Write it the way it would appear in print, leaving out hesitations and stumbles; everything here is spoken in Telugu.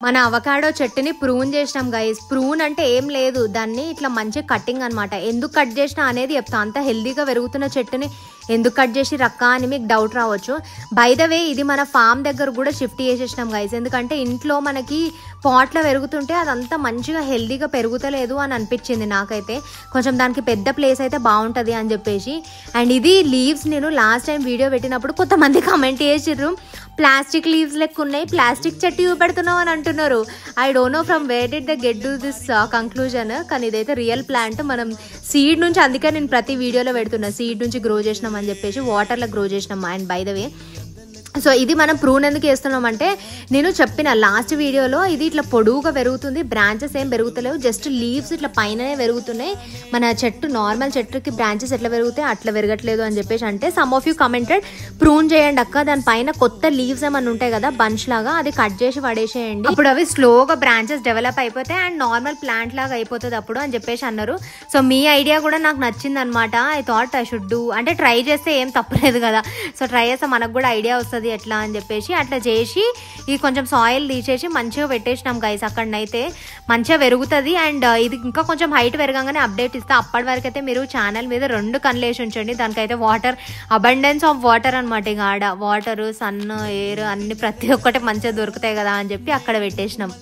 మన అవకాడో చెట్టుని ప్రూన్ చేసినాం గైస్. ప్రూన్ అంటే ఏం లేదు, దాన్ని ఇట్లా మంచి కటింగ్ అనమాట. ఎందుకు కట్ చేసినా అనేది చెప్తా. అంత హెల్దీగా పెరుగుతున్న చెట్టుని ఎందుకు కట్ చేసి రక్క అని మీకు డౌట్ రావచ్చు. బై ద వే ఇది మన ఫామ్ దగ్గర కూడా షిఫ్ట్ చేసేసినాం గైస్. ఎందుకంటే ఇంట్లో మనకి పాట్లో పెరుగుతుంటే అదంతా మంచిగా హెల్దీగా పెరుగుతలేదు అని అనిపించింది నాకైతే. కొంచెం దానికి పెద్ద ప్లేస్ అయితే బాగుంటుంది అని చెప్పేసి. అండ్ ఇది లీవ్స్ నేను లాస్ట్ టైం వీడియో పెట్టినప్పుడు కొంతమంది కమెంట్ చేసిర్రు, ప్లాస్టిక్ లీవ్స్ లెక్క ఉన్నాయి, ప్లాస్టిక్ చెట్టు చూపెడుతున్నావు అని అంటున్నారు. I don't know from where did they get to this conclusion. కానీ ఇదైతే రియల్ ప్లాంట్. మనం సీడ్ నుంచి, అందుకే నేను ప్రతి వీడియోలో పెడుతున్నా, సీడ్ నుంచి గ్రో చేసినాం అని చెప్పేసి, వాటర్లో గ్రో చేసినాం. And by the way so ఇది మనం ప్రూన్ ఎందుకు వేస్తున్నామంటే, నేను చెప్పిన లాస్ట్ వీడియోలో ఇది ఇట్లా పొడువుగా పెరుగుతుంది, బ్రాంచెస్ ఏం పెరుగుతలేవు, జస్ట్ లీవ్స్ ఇట్లా పైననే పెరుగుతున్నాయి. మన చెట్టు నార్మల్ చెట్టుకి బ్రాంచెస్ ఎట్లా పెరుగుతాయి అట్లా పెరగట్లేదు అని చెప్పేసి అంటే some of you commented prune చేయండి అక్క, దానిపైన కొత్త లీవ్స్ ఏమన్నా ఉంటాయి కదా బంచ్ లాగా, అది కట్ చేసి పడేసేయండి, అప్పుడు అవి స్లోగా బ్రాంచెస్ డెవలప్ అయిపోతాయి అండ్ నార్మల్ ప్లాంట్ లాగా అయిపోతుంది అప్పుడు అని చెప్పేసి అన్నారు. సో మీ ఐడియా కూడా నాకు నచ్చింది అనమాట. I thought I should do, అంటే ట్రై చేస్తే ఏం తప్పలేదు కదా, సో ట్రై చేస్తే మనకు కూడా ఐడియా వస్తుంది ఎట్లా అని చెప్పేసి అట్లా చేసి ఇది కొంచెం సాయిల్ తీసేసి మంచిగా పెట్టేసినాం గైస్. అక్కడనైతే మంచిగా పెరుగుతుంది. అండ్ ఇది ఇంకా కొంచెం హైట్ పెరగగానే అప్డేట్ ఇస్తా. అప్పటి వరకు అయితే మీరు ఛానల్ మీద 2 కళ్ళు వేసి ఉంచండి. దానికైతే వాటర్, అబండెన్స్ ఆఫ్ వాటర్ అనమాట. ఇక ఆడ వాటర్, సన్, ఎయిర్ అన్ని ప్రతి ఒక్కటి మంచిగా దొరుకుతాయి కదా అని చెప్పి అక్కడ పెట్టేసినాం.